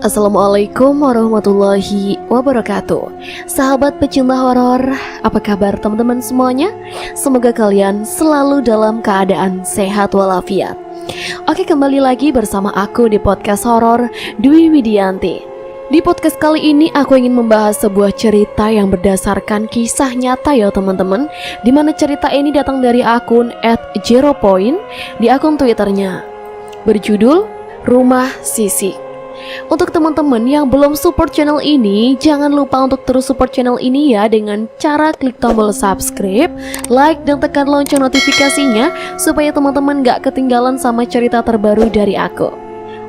Assalamualaikum warahmatullahi wabarakatuh. Sahabat pecinta horor, apa kabar teman-teman semuanya? Semoga kalian selalu dalam keadaan sehat walafiat. Oke, kembali lagi bersama aku di podcast horor Dwi Widianti. Di podcast kali ini aku ingin membahas sebuah cerita yang berdasarkan kisah nyata ya teman-teman, dimana cerita ini datang dari akun @zeropoint di akun Twitternya, berjudul Rumah Sisik. Untuk teman-teman yang belum support channel ini, jangan lupa untuk terus support channel ini ya, dengan cara klik tombol subscribe, like, dan tekan lonceng notifikasinya supaya teman-teman gak ketinggalan sama cerita terbaru dari aku.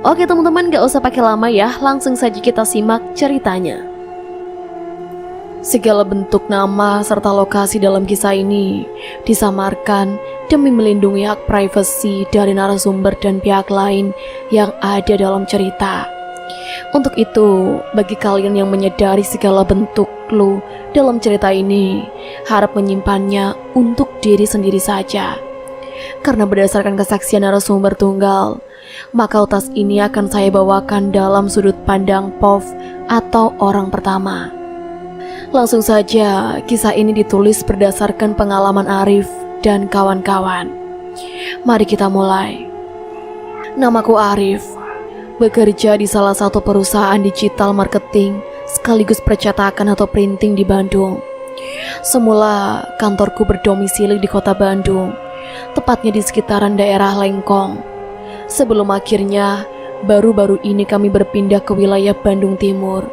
Oke teman-teman, gak usah pakai lama ya, langsung saja kita simak ceritanya. Segala bentuk nama serta lokasi dalam kisah ini disamarkan demi melindungi hak privasi dari narasumber dan pihak lain yang ada dalam cerita. Untuk itu, bagi kalian yang menyadari segala bentuk clue dalam cerita ini, harap menyimpannya untuk diri sendiri saja. Karena berdasarkan kesaksian narasumber tunggal, maka utas ini akan saya bawakan dalam sudut pandang POV atau orang pertama. Langsung saja, kisah ini ditulis berdasarkan pengalaman Arif dan kawan-kawan. Mari kita mulai. Namaku Arif, bekerja di salah satu perusahaan digital marketing sekaligus percetakan atau printing di Bandung. Semula kantorku berdomisili di kota Bandung, tepatnya di sekitaran daerah Lengkong. Sebelum akhirnya baru-baru ini kami berpindah ke wilayah Bandung Timur.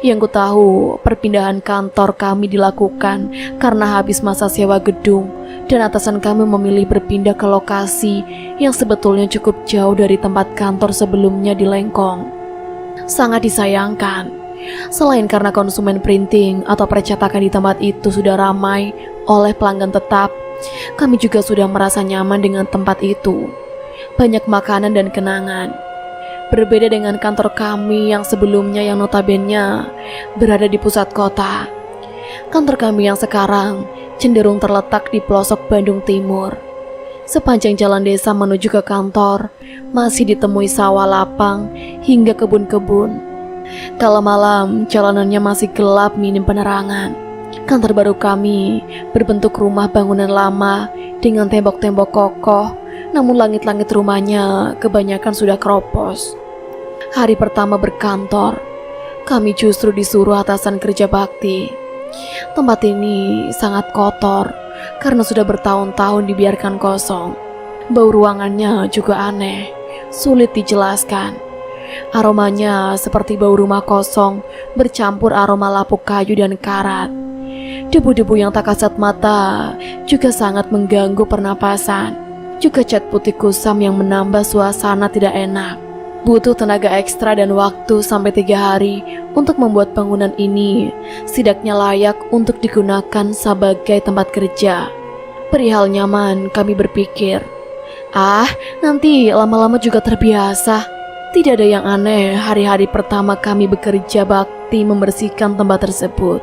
Yang ku tahu, perpindahan kantor kami dilakukan karena habis masa sewa gedung dan atasan kami memilih berpindah ke lokasi yang sebetulnya cukup jauh dari tempat kantor sebelumnya di Lengkong. Sangat disayangkan, selain karena konsumen printing atau percetakan di tempat itu sudah ramai oleh pelanggan tetap, kami juga sudah merasa nyaman dengan tempat itu. Banyak makanan dan kenangan. Berbeda dengan kantor kami yang sebelumnya yang notabene berada di pusat kota. Kantor kami yang sekarang cenderung terletak di pelosok Bandung Timur. Sepanjang jalan desa menuju ke kantor, masih ditemui sawah lapang hingga kebun-kebun. Kala malam, jalanannya masih gelap minim penerangan. Kantor baru kami berbentuk rumah bangunan lama dengan tembok-tembok kokoh, namun langit-langit rumahnya kebanyakan sudah keropos. Hari pertama berkantor, kami justru disuruh atasan kerja bakti. Tempat ini sangat kotor karena sudah bertahun-tahun dibiarkan kosong. Bau ruangannya juga aneh, sulit dijelaskan. Aromanya seperti bau rumah kosong bercampur aroma lapuk kayu dan karat. Debu-debu yang tak kasat mata juga sangat mengganggu pernapasan. Juga cat putih kusam yang menambah suasana tidak enak. Butuh tenaga ekstra dan waktu sampai 3 hari untuk membuat bangunan ini setidaknya layak untuk digunakan sebagai tempat kerja. Perihal nyaman, kami berpikir, nanti lama-lama juga terbiasa. Tidak ada yang aneh hari-hari pertama kami bekerja bakti membersihkan tempat tersebut.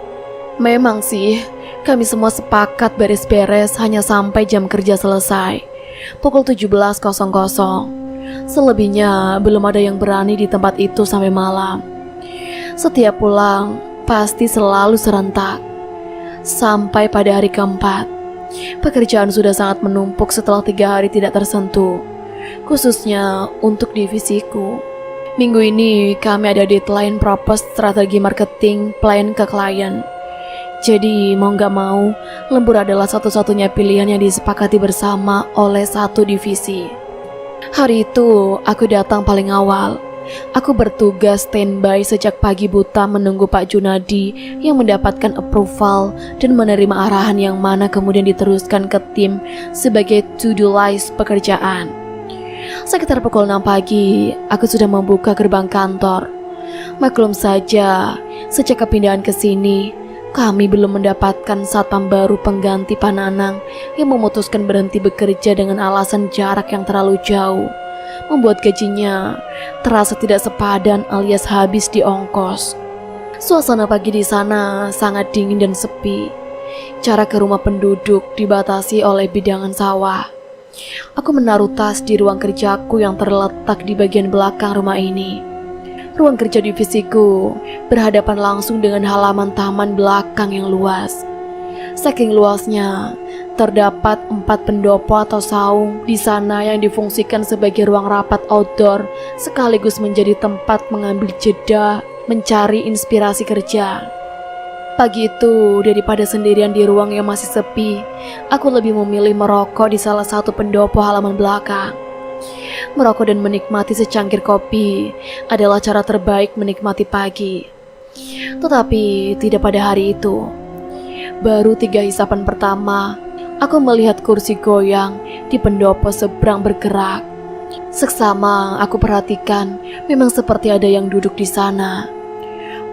Memang sih, kami semua sepakat beres-beres hanya sampai jam kerja selesai, pukul 17.00. Selebihnya belum ada yang berani di tempat itu sampai malam. Setiap pulang pasti selalu serentak. Sampai pada hari keempat, pekerjaan sudah sangat menumpuk setelah 3 hari tidak tersentuh, khususnya untuk divisiku. Minggu ini kami ada deadline propose strategi marketing plan ke klien. Jadi mau gak mau, lembur adalah satu-satunya pilihan yang disepakati bersama oleh satu divisi. Hari itu aku datang paling awal. Aku bertugas standby sejak pagi buta menunggu Pak Junadi yang mendapatkan approval dan menerima arahan yang mana kemudian diteruskan ke tim sebagai to-do list pekerjaan. Sekitar pukul 6 pagi, aku sudah membuka gerbang kantor. Maklum saja, sejak kepindahan ke sini, kami belum mendapatkan satpam baru pengganti Pak Nanang yang memutuskan berhenti bekerja dengan alasan jarak yang terlalu jauh, membuat gajinya terasa tidak sepadan alias habis di ongkos. Suasana pagi di sana sangat dingin dan sepi. Jarak ke rumah penduduk dibatasi oleh bidangan sawah. Aku menaruh tas di ruang kerjaku yang terletak di bagian belakang rumah ini. Ruang kerja divisiku berhadapan langsung dengan halaman taman belakang yang luas. Saking luasnya, terdapat 4 pendopo atau saung di sana yang difungsikan sebagai ruang rapat outdoor sekaligus menjadi tempat mengambil jeda mencari inspirasi kerja. Pagi itu, daripada sendirian di ruang yang masih sepi, aku lebih memilih merokok di salah satu pendopo halaman belakang. Merokok dan menikmati secangkir kopi adalah cara terbaik menikmati pagi. Tetapi tidak pada hari itu. Baru 3 hisapan pertama, aku melihat kursi goyang di pendopo seberang bergerak. Seksama aku perhatikan, memang seperti ada yang duduk di sana.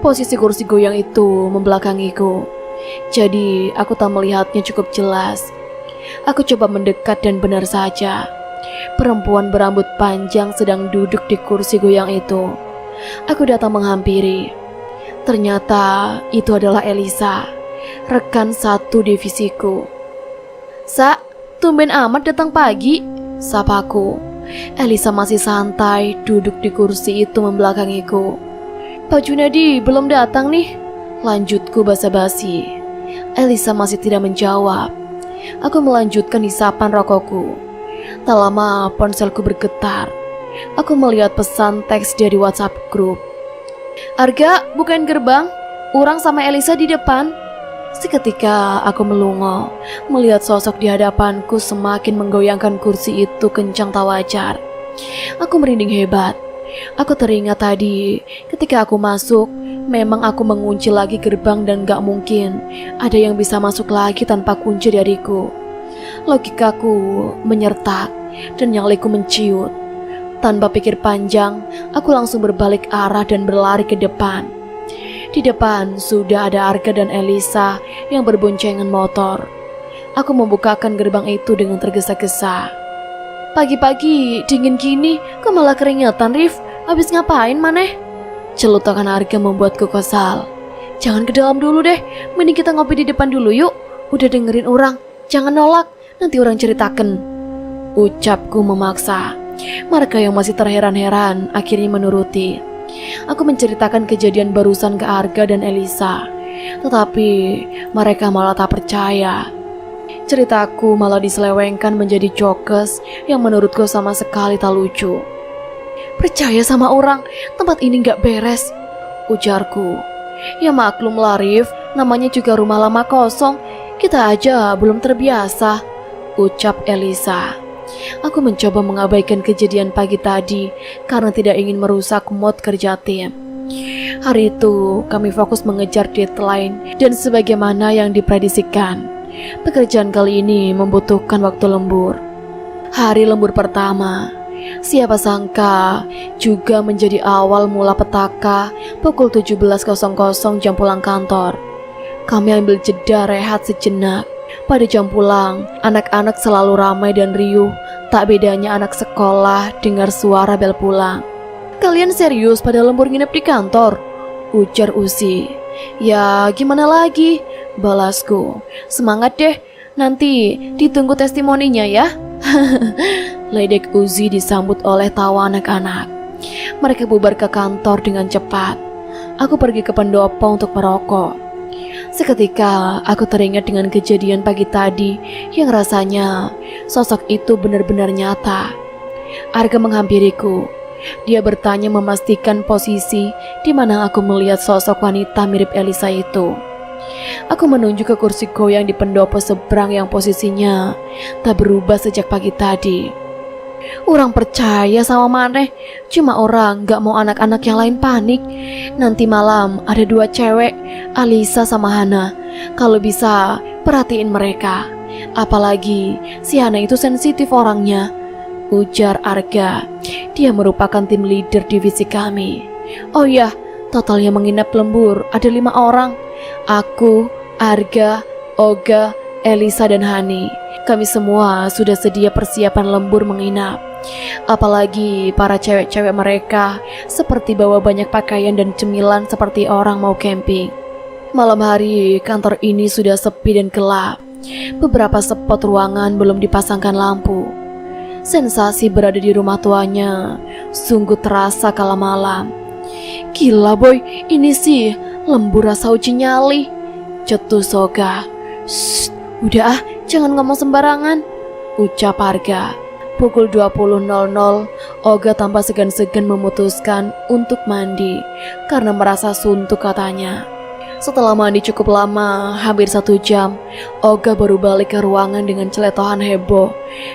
Posisi kursi goyang itu membelakangiku, jadi aku tak melihatnya cukup jelas. Aku coba mendekat dan benar saja, perempuan berambut panjang sedang duduk di kursi goyang itu. Aku datang menghampiri. Ternyata itu adalah Elisa, rekan satu divisiku. "Sa, tumben amat datang pagi," sapaku. Elisa masih santai duduk di kursi itu membelakangiku. "Pak Junedi belum datang nih," lanjutku basa-basi. Elisa masih tidak menjawab. Aku melanjutkan hisapan rokokku. Tak lama ponselku bergetar. Aku melihat pesan teks dari WhatsApp grup. "Arga, bukain gerbang. Urang sama Elisa di depan." Seketika aku melongo, melihat sosok di hadapanku semakin menggoyangkan kursi itu kencang tak wajar. Aku merinding hebat. Aku teringat tadi ketika aku masuk, memang aku mengunci lagi gerbang dan gak mungkin ada yang bisa masuk lagi tanpa kunci dariku. Logikaku menyertak dan nyaliku menciut. Tanpa pikir panjang, aku langsung berbalik arah dan berlari ke depan. Di depan sudah ada Arga dan Elisa yang berboncengan motor. Aku membukakan gerbang itu dengan tergesa-gesa. "Pagi-pagi dingin gini, kok malah keringetan, Rif? Habis ngapain maneh?" Celutukan Arga membuatku kesal. "Jangan ke dalam dulu deh, mending kita ngopi di depan dulu yuk. Udah dengerin orang, jangan nolak, nanti orang ceritakan," ucapku memaksa. Mereka yang masih terheran-heran akhirnya menuruti. Aku menceritakan kejadian barusan ke Arga dan Elisa, tetapi mereka malah tak percaya. Ceritaku malah diselewengkan menjadi jokes yang menurutku sama sekali tak lucu. "Percaya sama orang, tempat ini gak beres," ujarku. "Ya maklum lah Rif, namanya juga rumah lama kosong, kita aja belum terbiasa," ucap Elisa. Aku mencoba mengabaikan kejadian pagi tadi karena tidak ingin merusak mood kerja tim. Hari itu kami fokus mengejar deadline dan sebagaimana yang diprediksikan, pekerjaan kali ini membutuhkan waktu lembur. Hari lembur pertama, siapa sangka juga menjadi awal mula petaka pukul 17.00 jam pulang kantor. Kami ambil jeda rehat sejenak. Pada jam pulang, anak-anak selalu ramai dan riuh, tak bedanya anak sekolah dengar suara bel pulang. "Kalian serius pada lembur nginep di kantor?" ujar Uzi. "Ya gimana lagi?" balasku. "Semangat deh, nanti ditunggu testimoninya ya." Ledek Uzi disambut oleh tawa anak-anak. Mereka bubar ke kantor dengan cepat. Aku pergi ke pendopo untuk merokok. Seketika aku teringat dengan kejadian pagi tadi yang rasanya sosok itu benar-benar nyata. Arga menghampiriku. Dia bertanya memastikan posisi di mana aku melihat sosok wanita mirip Elisa itu. Aku menunjuk ke kursi goyang di pendopo seberang yang posisinya tak berubah sejak pagi tadi. "Orang percaya sama maneh, cuma orang gak mau anak-anak yang lain panik. Nanti malam ada 2 cewek, Alisa sama Hana. Kalau bisa perhatiin mereka. Apalagi si Hana itu sensitif orangnya," ujar Arga. Dia merupakan tim leader divisi kami. "Oh ya, totalnya menginap lembur ada 5 orang. Aku, Arga, Oga, Elisa dan Hani. Kami semua sudah sedia persiapan lembur menginap. Apalagi para cewek-cewek mereka seperti bawa banyak pakaian dan cemilan seperti orang mau camping." Malam hari kantor ini sudah sepi dan gelap. Beberapa spot ruangan belum dipasangkan lampu. Sensasi berada di rumah tuanya sungguh terasa kala malam. Gila boy, ini sih lembur rasa uji nyali, cetus Oga. Shh, udah ah, jangan ngomong sembarangan, ucap Arga. Pukul 20.00, Oga tanpa segan-segan memutuskan untuk mandi karena merasa suntuk katanya. Setelah mandi cukup lama, hampir 1 jam, Oga baru balik ke ruangan dengan celetohan heboh.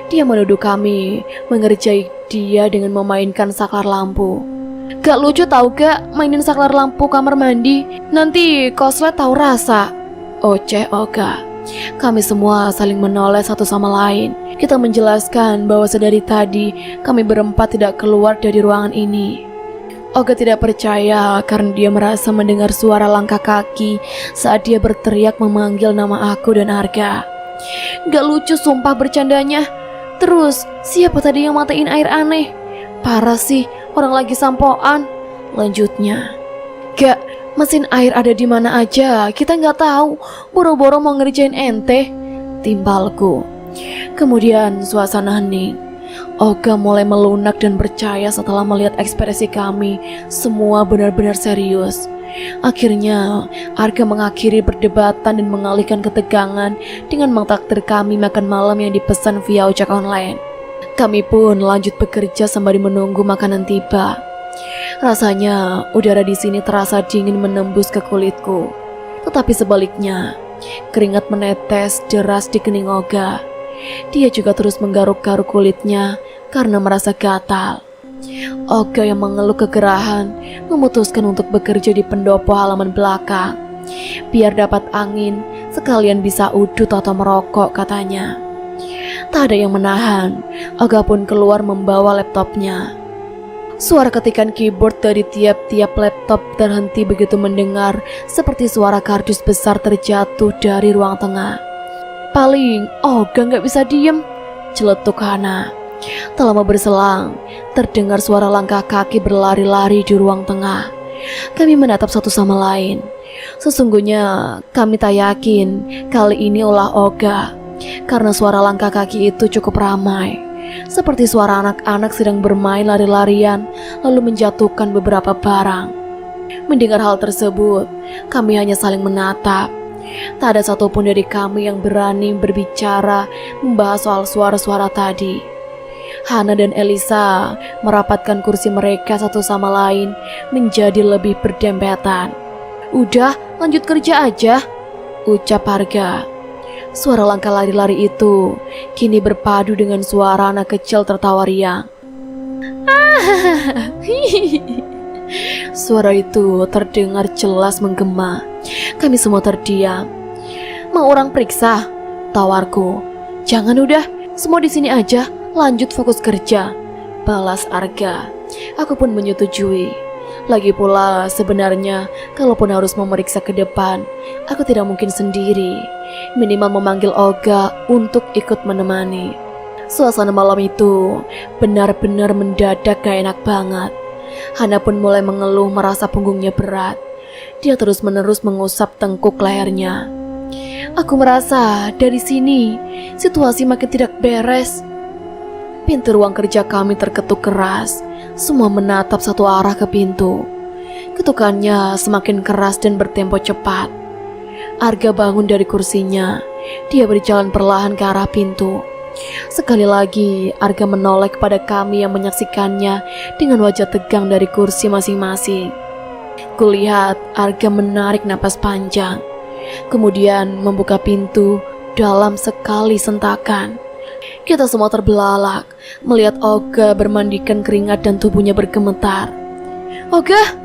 Dia menuduh kami mengerjai dia dengan memainkan saklar lampu. Gak lucu tau gak mainin saklar lampu kamar mandi, nanti koslet tahu rasa, oceh Oga. Kami semua saling menoleh satu sama lain. Kita menjelaskan bahwa sedari tadi kami berempat tidak keluar dari ruangan ini. Oga tidak percaya karena dia merasa mendengar suara langkah kaki saat dia berteriak memanggil nama aku dan Arga. Gak lucu sumpah bercandanya. Terus siapa tadi yang matiin air aneh? Parah sih, orang lagi sampoan. Lanjutnya, gak, mesin air ada di mana aja, kita nggak tahu. Boro-boro mau ngerjain ente, timbalku. Kemudian suasana hening. Oga mulai melunak dan percaya setelah melihat ekspresi kami. Semua benar-benar serius. Akhirnya Arga mengakhiri perdebatan dan mengalihkan ketegangan dengan mentraktir kami makan malam yang dipesan via ojek online. Kami pun lanjut bekerja sembari menunggu makanan tiba. Rasanya udara di sini terasa dingin menembus ke kulitku. Tetapi sebaliknya, keringat menetes deras di kening Oga. Dia juga terus menggaruk-garuk kulitnya karena merasa gatal. Oga yang mengeluh kegerahan memutuskan untuk bekerja di pendopo halaman belakang. Biar dapat angin, sekalian bisa udut atau merokok katanya. Tak ada yang menahan, Oga pun keluar membawa laptopnya. Suara ketikan keyboard dari tiap-tiap laptop terhenti begitu mendengar, seperti suara kardus besar terjatuh dari ruang tengah. Paling Oga gak bisa diem, celetuk Hana. Tak lama berselang, terdengar suara langkah kaki berlari-lari di ruang tengah. Kami menatap satu sama lain. Sesungguhnya kami tak yakin kali ini ulah Oga, karena suara langkah kaki itu cukup ramai, seperti suara anak-anak sedang bermain lari-larian lalu menjatuhkan beberapa barang. Mendengar hal tersebut, kami hanya saling menatap. Tak ada satupun dari kami yang berani berbicara membahas soal suara-suara tadi. Hana dan Elisa merapatkan kursi mereka satu sama lain menjadi lebih berdempetan. Udah, lanjut kerja aja, ucap Arga. Suara langkah lari-lari itu kini berpadu dengan suara anak kecil tertawa riang. Suara itu terdengar jelas menggema. Kami semua terdiam. Mau orang periksa? Tawarku. Jangan udah, semua di sini aja. Lanjut fokus kerja, balas Arga. Aku pun menyetujui. Lagi pula sebenarnya kalaupun harus memeriksa ke depan, aku tidak mungkin sendiri. Minimal memanggil Oga untuk ikut menemani. Suasana malam itu benar-benar mendadak gak enak banget. Hana pun mulai mengeluh merasa punggungnya berat. Dia terus-menerus mengusap tengkuk lehernya. Aku merasa dari sini situasi makin tidak beres. Pintu ruang kerja kami terketuk keras. Semua menatap satu arah ke pintu. Ketukannya semakin keras dan bertempo cepat. Arga bangun dari kursinya. Dia berjalan perlahan ke arah pintu. Sekali lagi Arga menoleh kepada kami yang menyaksikannya dengan wajah tegang dari kursi masing-masing. Kulihat Arga menarik napas panjang, kemudian membuka pintu dalam sekali sentakan. Kita semua terbelalak melihat Oga bermandikan keringat dan tubuhnya bergemetar. Oga,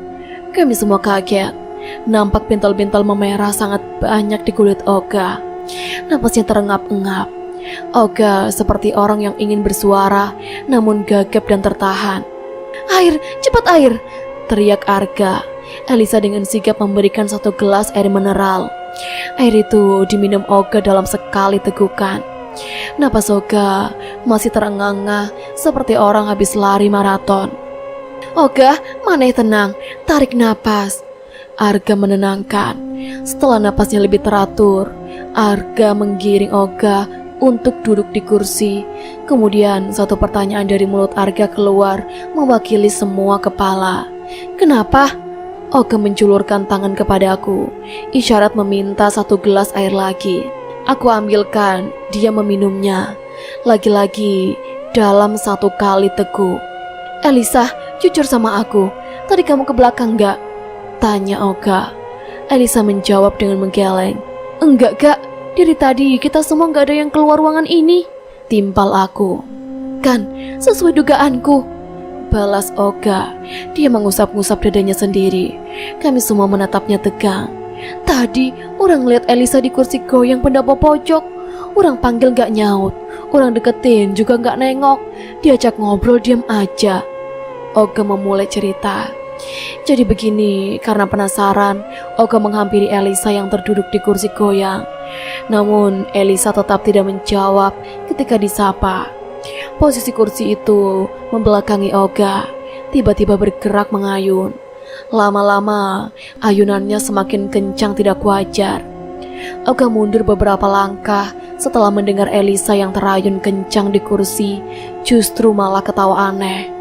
kami semua kaget. Nampak bintal-bintal memerah sangat banyak di kulit Oga. Napasnya terengap-engap. Oga seperti orang yang ingin bersuara namun gagap dan tertahan. Air, cepat air, teriak Arga. Elisa dengan sigap memberikan 1 gelas air mineral. Air itu diminum Oga dalam sekali tegukan. Napas Oga masih terengah-engah seperti orang habis lari maraton. Oga, maneh tenang, tarik napas. Arga menenangkan. Setelah napasnya lebih teratur, Arga menggiring Oga untuk duduk di kursi. Kemudian satu pertanyaan dari mulut Arga keluar mewakili semua kepala. Kenapa? Oga menjulurkan tangan kepadaku, isyarat meminta 1 gelas air lagi. Aku ambilkan, dia meminumnya. Lagi-lagi dalam 1 kali teguk. Elisa, jujur sama aku, tadi kamu ke belakang gak? Tanya Oga. Elisa menjawab dengan menggeleng. Enggak Kak, dari tadi kita semua gak ada yang keluar ruangan ini. Timpal aku. Kan, sesuai dugaanku, balas Oga. Dia mengusap-ngusap dadanya sendiri. Kami semua menatapnya tegang. Tadi orang lihat Elisa di kursi goyang pendopo pojok. Orang panggil gak nyaut, orang deketin juga gak nengok. Diajak ngobrol diam aja. Oga memulai cerita. Jadi begini, karena penasaran, Oga menghampiri Elisa yang terduduk di kursi goyang. Namun Elisa tetap tidak menjawab ketika disapa. Posisi kursi itu membelakangi Oga, tiba-tiba bergerak mengayun. Lama-lama ayunannya semakin kencang tidak wajar. Oga mundur beberapa langkah setelah mendengar Elisa yang terayun kencang di kursi justru malah ketawa aneh.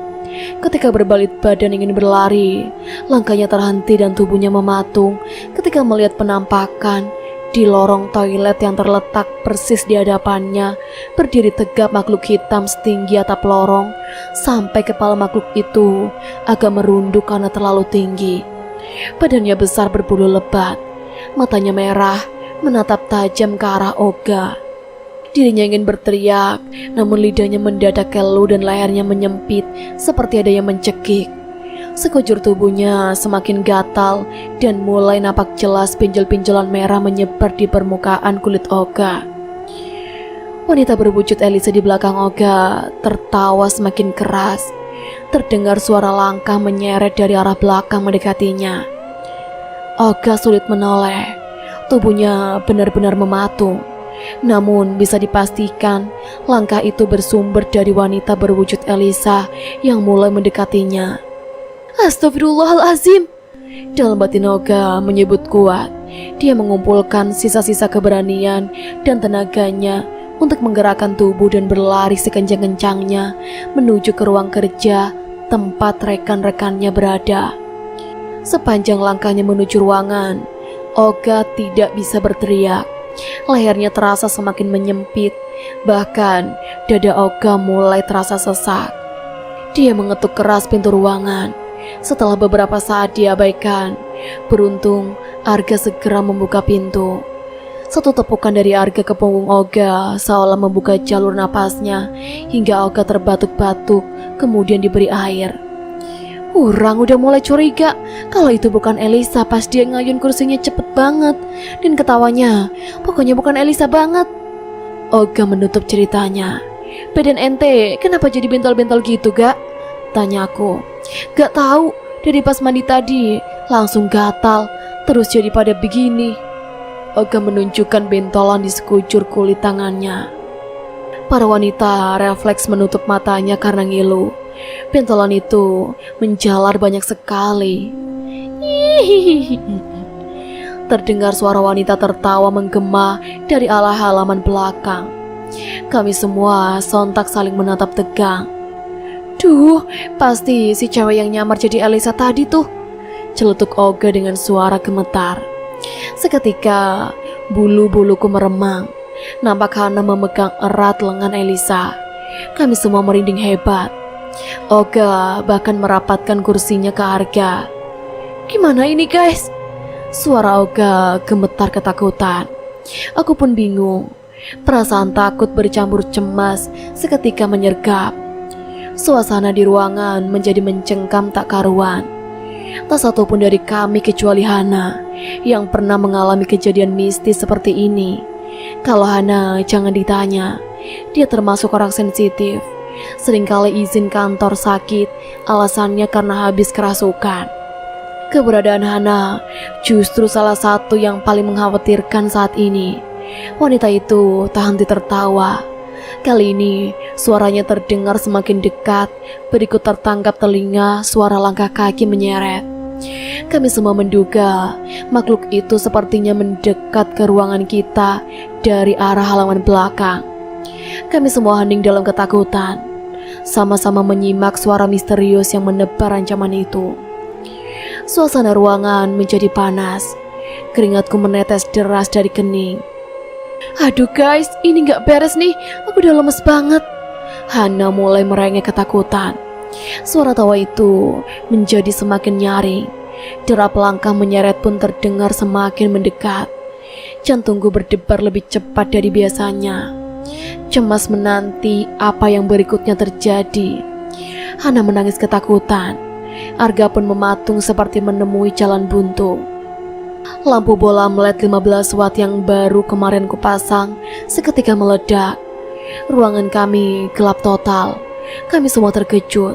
Ketika berbalik badan ingin berlari, langkahnya terhenti dan tubuhnya mematung ketika melihat penampakan di lorong toilet yang terletak persis di hadapannya. Berdiri tegap makhluk hitam setinggi atap lorong, sampai kepala makhluk itu agak merunduk karena terlalu tinggi. Badannya besar berbulu lebat, matanya merah menatap tajam ke arah Oga. Dirinya ingin berteriak, namun lidahnya mendadak kelu dan lehernya menyempit seperti ada yang mencekik. Sekujur tubuhnya semakin gatal dan mulai nampak jelas pinjol-pinjolan merah menyebar di permukaan kulit Oga. Wanita berwujud Elisa di belakang Oga tertawa semakin keras. Terdengar suara langkah menyeret dari arah belakang mendekatinya. Oga sulit menoleh, tubuhnya benar-benar mematung. Namun bisa dipastikan langkah itu bersumber dari wanita berwujud Elisa yang mulai mendekatinya. Astagfirullahalazim. Dalam batin Oga menyebut kuat. Dia mengumpulkan sisa-sisa keberanian dan tenaganya untuk menggerakkan tubuh dan berlari sekencang-kencangnya menuju ke ruang kerja tempat rekan-rekannya berada. Sepanjang langkahnya menuju ruangan, Oga tidak bisa berteriak. Lehernya terasa semakin menyempit, bahkan dada Oga mulai terasa sesak. Dia mengetuk keras pintu ruangan. Setelah beberapa saat diabaikan, beruntung Arga segera membuka pintu. Satu tepukan dari Arga ke punggung Oga seolah membuka jalur napasnya hingga Oga terbatuk-batuk, kemudian diberi air. Orang udah mulai curiga kalau itu bukan Elisa pas dia ngayun kursinya cepet banget. Dan ketawanya pokoknya bukan Elisa banget. Oga menutup ceritanya. Badan ente kenapa jadi bentol-bentol gitu gak? Tanya aku. Gak tahu, dari pas mandi tadi langsung gatal, terus jadi pada begini. Oga menunjukkan bentolan di sekujur kulit tangannya. Para wanita refleks menutup matanya karena ngilu. Bentolan itu menjalar banyak sekali. Terdengar suara wanita tertawa menggema dari arah halaman belakang. Kami semua sontak saling menatap tegang. Duh, pasti si cewek yang nyamar jadi Elisa tadi tuh, celetuk Oga dengan suara gemetar. Seketika bulu-buluku meremang. Nampak Hana memegang erat lengan Elisa. Kami semua merinding hebat. Oga bahkan merapatkan kursinya ke Arga. Gimana ini guys? Suara Oga gemetar ketakutan. Aku pun bingung. Perasaan takut bercampur cemas seketika menyergap. Suasana di ruangan menjadi mencengkam tak karuan. Tak satu pun dari kami kecuali Hana yang pernah mengalami kejadian mistis seperti ini. Kalau Hana jangan ditanya, dia termasuk orang sensitif. Seringkali izin kantor sakit, alasannya karena habis kerasukan. Keberadaan Hana justru salah satu yang paling mengkhawatirkan saat ini. Wanita itu tak henti tertawa. Kali ini suaranya terdengar semakin dekat, berikut tertangkap telinga suara langkah kaki menyeret. Kami semua menduga makhluk itu sepertinya mendekat ke ruangan kita dari arah halaman belakang. Kami semua hening dalam ketakutan, sama-sama menyimak suara misterius yang menebar ancaman itu. Suasana ruangan menjadi panas. Keringatku menetes deras dari kening. Aduh guys, ini gak beres nih. Aku udah lemes banget. Hana mulai merengek ketakutan. Suara tawa itu menjadi semakin nyaring. Derap langkah menyeret pun terdengar semakin mendekat. Jantungku berdebar lebih cepat dari biasanya. Cemas menanti apa yang berikutnya terjadi. Hana menangis ketakutan. Arga pun mematung seperti menemui jalan buntu. Lampu bola LED 15 watt yang baru kemarin kupasang seketika meledak. Ruangan kami gelap total. Kami semua terkejut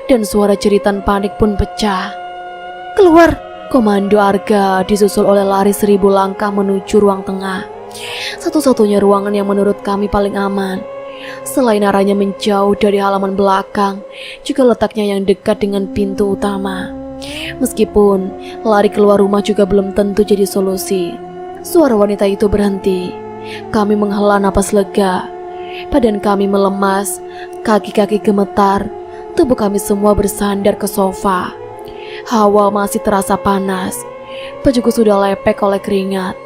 dan suara jeritan panik pun pecah. Keluar! Komando Arga disusul oleh lari 1000 langkah menuju ruang tengah. Satu-satunya ruangan yang menurut kami paling aman. Selain arahnya menjauh dari halaman belakang, juga letaknya yang dekat dengan pintu utama. Meskipun lari keluar rumah juga belum tentu jadi solusi. Suara wanita itu berhenti. Kami menghela napas lega. Badan kami melemas, kaki-kaki gemetar, tubuh kami semua bersandar ke sofa. Hawa masih terasa panas. Bajuku sudah lepek oleh keringat.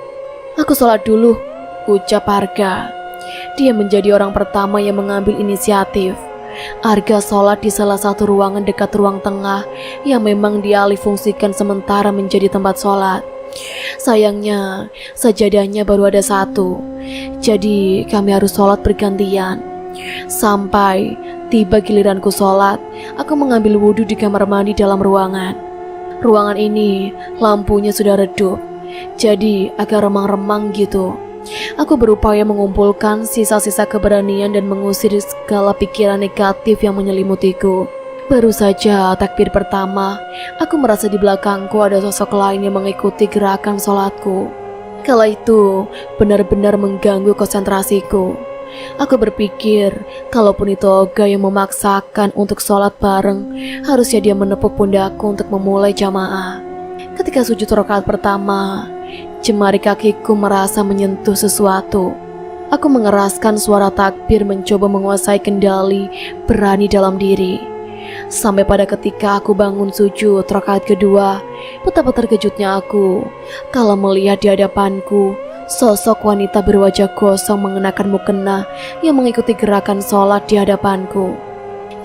Aku sholat dulu, ucap Arga. Dia menjadi orang pertama yang mengambil inisiatif. Arga sholat di salah satu ruangan dekat ruang tengah yang memang dialihfungsikan sementara menjadi tempat sholat. Sayangnya, sajadahnya baru ada satu. Jadi kami harus sholat bergantian. Sampai tiba giliranku sholat, aku mengambil wudhu di kamar mandi dalam ruangan. Ruangan ini lampunya sudah redup, jadi agak remang-remang gitu. Aku berupaya mengumpulkan sisa-sisa keberanian dan mengusir segala pikiran negatif yang menyelimutiku. Baru saja takbir pertama, aku merasa di belakangku ada sosok lain yang mengikuti gerakan sholatku. Kala itu benar-benar mengganggu konsentrasiku. Aku berpikir, kalaupun itu Olga yang memaksakan untuk sholat bareng, harusnya dia menepuk pundakku untuk memulai jamaah. Ketika sujud rakaat pertama, jemari kakiku merasa menyentuh sesuatu. Aku mengeraskan suara takbir mencoba menguasai kendali berani dalam diri. Sampai pada ketika aku bangun sujud rakaat kedua, betapa terkejutnya aku kalau melihat di hadapanku sosok wanita berwajah gosong mengenakan mukena yang mengikuti gerakan sholat di hadapanku.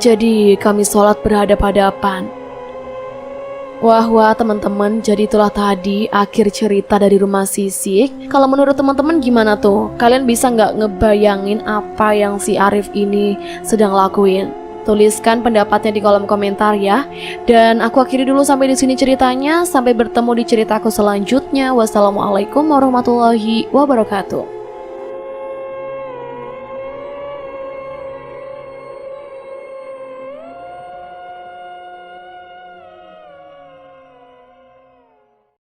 Jadi kami sholat berhadap-hadapan. Wah teman-teman, jadi itulah tadi akhir cerita dari Rumah Sisik. Kalau menurut teman-teman gimana tuh? Kalian bisa nggak ngebayangin apa yang si Arif ini sedang lakuin? Tuliskan pendapatnya di kolom komentar ya. Dan aku akhiri dulu sampai di sini ceritanya. Sampai bertemu di ceritaku selanjutnya. Wassalamualaikum warahmatullahi wabarakatuh.